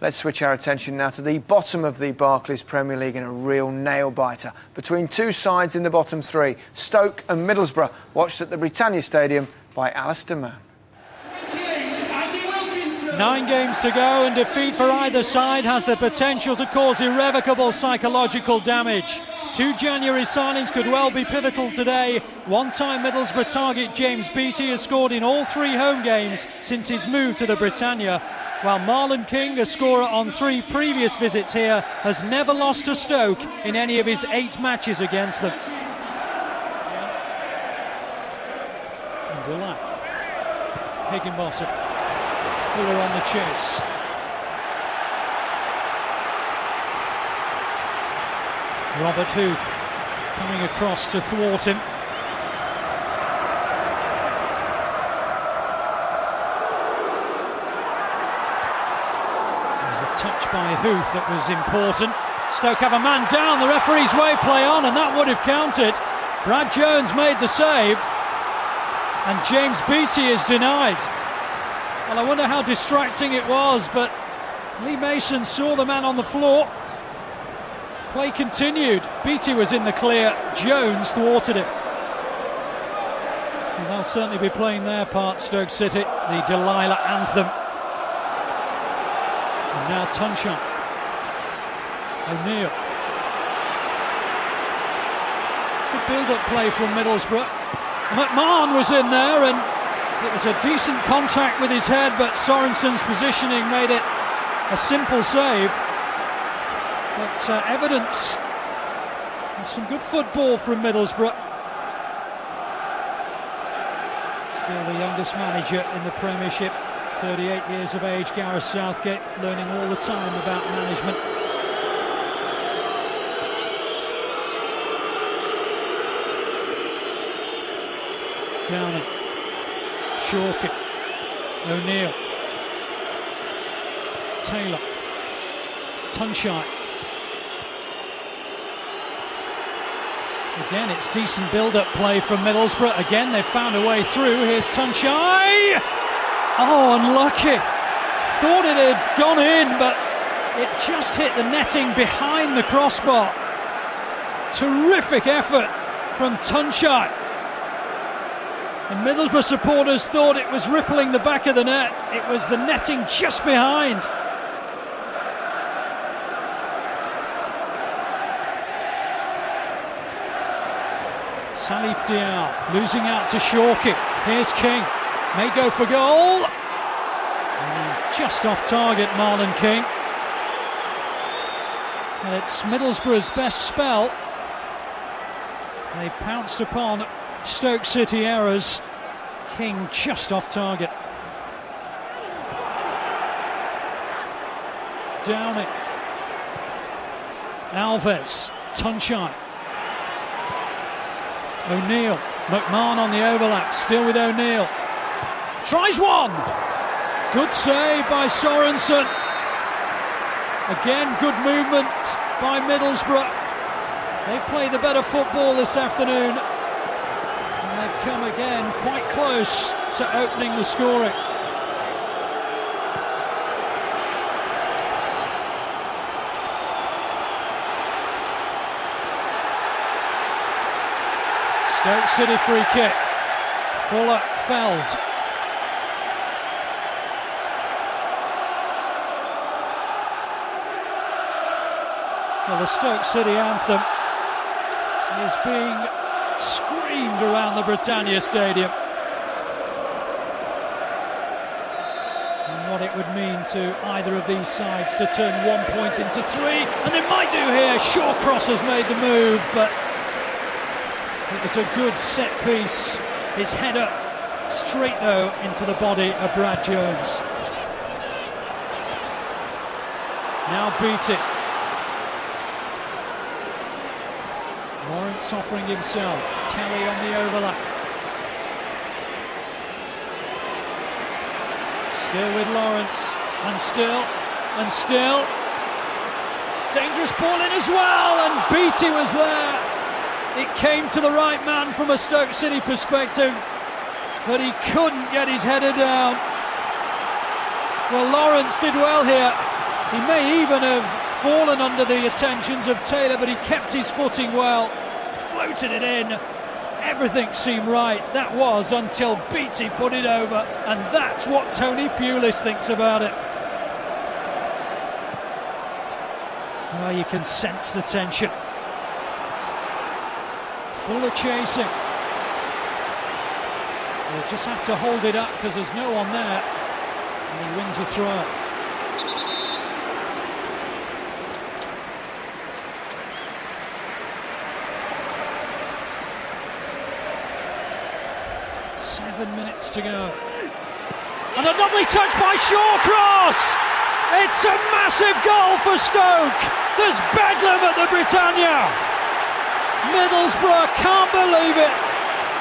Let's switch our attention now to the bottom of the Barclays Premier League in a real nail-biter between two sides in the bottom three, Stoke and Middlesbrough, watched at the Britannia Stadium by Alistair Mann. 9 games to go, and defeat for either side has the potential to cause irrevocable psychological damage. 2 January signings could well be pivotal today. One-time Middlesbrough target James Beattie has scored in all 3 home games since his move to the Britannia, while Marlon King, a scorer on 3 previous visits here, has never lost to Stoke in any of his 8 matches against them. And Delac, Higginbotham, Fuller on the chase. Robert Huth coming across to thwart him. There's a touch by Huth that was important. Stoke have a man down, the referee's way play on, and that would have counted. Brad Jones made the save, and James Beattie is denied. Well, I wonder how distracting it was, but Lee Mason saw the man on the floor. Play continued. Beattie was in the clear. Jones thwarted it. And they'll certainly be playing their part, Stoke City, the Delilah anthem. And now Tunchon. O'Neill. Good build-up play from Middlesbrough. McMahon was in there, and it was a decent contact with his head, but Sorensen's positioning made it a simple save. But evidence of some good football from Middlesbrough. Still the youngest manager in the Premiership, 38 years of age, Gareth Southgate, learning all the time about management. Downing, Shawkin, O'Neill, Taylor, Tunchon. Again, it's decent build-up play from Middlesbrough. Again, they've found a way through. Here's Tunchon. Oh, unlucky. Thought it had gone in, but it just hit the netting behind the crossbar. Terrific effort from Tunchon. And Middlesbrough supporters thought it was rippling the back of the net. It was the netting just behind. Salif Diao losing out to Shawkin. Here's King. May go for goal. And he's just off target, Marlon King. And it's Middlesbrough's best spell. They pounced upon Stoke City errors. King just off target. Downing. Alves. Tunchon. O'Neill. McMahon on the overlap. Still with O'Neill. Tries one. Good save by Sorensen. Again, good movement by Middlesbrough. They play the better football this afternoon. And they've come again quite close to opening the scoring. Stoke City free kick. Fuller Feld. Well, the Stoke City anthem is being screamed around the Britannia Stadium. And what it would mean to either of these sides to turn 1 point into 3, and they might do here. Shawcross has made the move, but it was a good set piece. His header straight though into the body of Brad Jones. Now Beattie. Lawrence offering himself. Kelly on the overlap. Still with Lawrence. And still. Dangerous ball in as well, and Beattie was there. It came to the right man from a Stoke City perspective, but he couldn't get his header down. Well, Lawrence did well here. He may even have fallen under the attentions of Taylor, but he kept his footing well, floated it in. Everything seemed right. That was until Beattie put it over, and that's what Tony Pulis thinks about it. Oh, you can sense the tension. Fuller chasing. He'll just have to hold it up because there's no one there, and he wins the throw. Seven minutes to go. And a lovely touch by Shawcross! It's a massive goal for Stoke! There's bedlam at the Britannia! Middlesbrough can't believe it!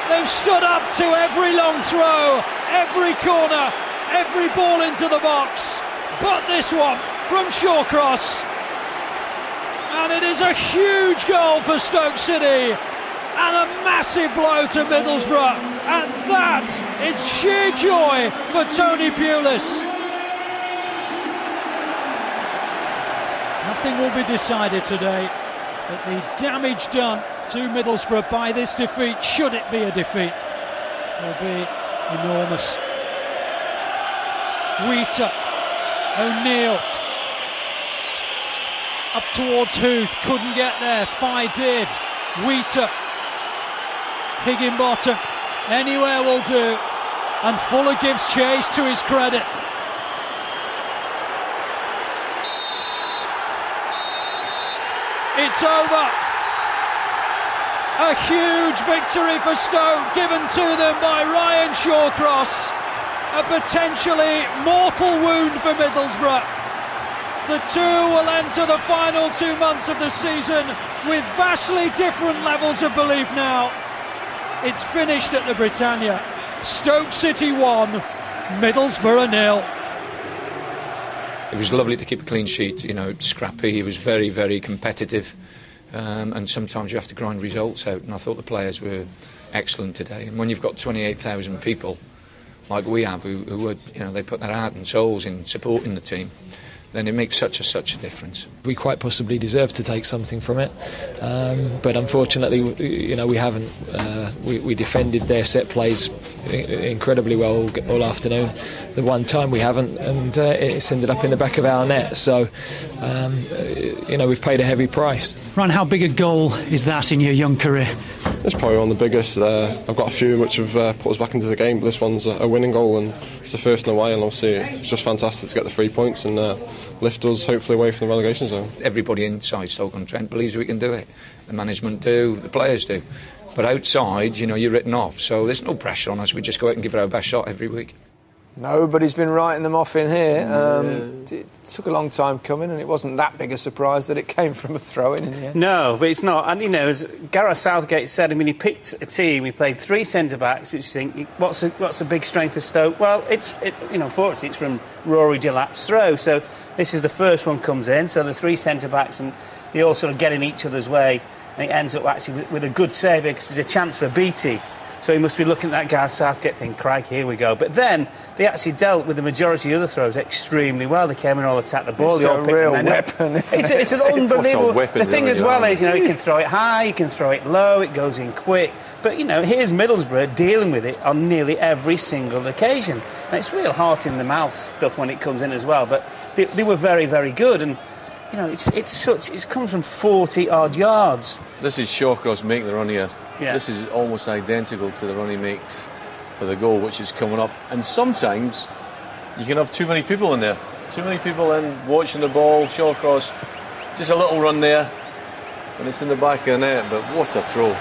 They've stood up to every long throw, every corner, every ball into the box, but this one from Shawcross. And it is a huge goal for Stoke City and a massive blow to Middlesbrough, and that is sheer joy for Tony Pulis. Nothing will be decided today, but the damage done to Middlesbrough by this defeat, should it be a defeat, will be enormous. Wheater, O'Neill, up towards Huth, couldn't get there, Fye did. Wheater, Higginbottom, anywhere will do, and Fuller gives chase to his credit. It's over. A huge victory for Stoke, given to them by Ryan Shawcross. A potentially mortal wound for Middlesbrough. The two will enter the final 2 months of the season with vastly different levels of belief now. It's finished at the Britannia. Stoke City 1, Middlesbrough 0. It was lovely to keep a clean sheet, you know, scrappy. He was very, very competitive, and sometimes you have to grind results out, and I thought the players were excellent today. And when you've got 28,000 people like we have who are, you know, they put their heart and souls in supporting the team, then it makes such a difference. We quite possibly deserve to take something from it, but unfortunately, you know, we haven't. We defended their set plays incredibly well all afternoon. The one time we haven't, and it's ended up in the back of our net. So, you know, we've paid a heavy price. Ryan, how big a goal is that in your young career? It's probably one of the biggest. I've got a few which have put us back into the game, but this one's a winning goal, and it's the first in a while, and obviously it's just fantastic to get the 3 points and lift us hopefully away from the relegation zone. Everybody inside Stoke-on-Trent believes we can do it. The management do, the players do. But outside, you know, you're written off, so there's no pressure on us. We just go out and give it our best shot every week. Nobody's been writing them off in here. It took a long time coming, and it wasn't that big a surprise that it came from a throw-in in the end. No, but it's not. And, you know, as Gareth Southgate said, I mean, he picked a team, he played 3 centre-backs, which you think, what's a big strength of Stoke? Well, you know, unfortunately, it's from Rory Delap's throw, so this is the first one comes in, so the 3 centre-backs, and they all sort of get in each other's way, and it ends up actually with a good save because there's a chance for Beattie. So he must be looking at that Gareth Southgate thinking, crikey, here we go. But then they actually dealt with the majority of the throws extremely well. They came and all attacked the ball. It's a real weapon, isn't it? It's an unbelievable... The thing as well is, you know, you can throw it high, you can throw it low, it goes in quick. But, you know, here's Middlesbrough dealing with it on nearly every single occasion. And it's real heart-in-the-mouth stuff when it comes in as well. But they were very, very good. And, you know, it comes from 40-odd yards. This is Shawcross making the run here. Yeah. This is almost identical to the run he makes for the goal, which is coming up. And sometimes you can have too many people in there. Too many people in watching the ball. Shawcross, just a little run there, and it's in the back of the net. But what a throw!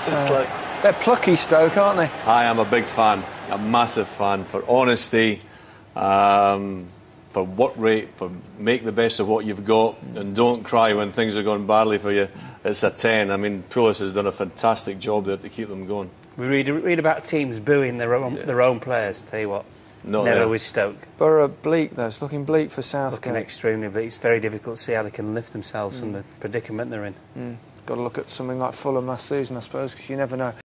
It's like they're plucky, Stoke, aren't they? I am a big fan, a massive fan for honesty, for work rate, for make the best of what you've got, and don't cry when things are going badly for you. It's a 10. I mean, Pulis has done a fantastic job there to keep them going. We read about teams booing their own players. Tell you what, never with Stoke. Borough bleak though. It's looking bleak for Southgate. Looking extremely bleak. It's very difficult to see how they can lift themselves from the predicament they're in. Got to look at something like Fulham last season, I suppose, because you never know.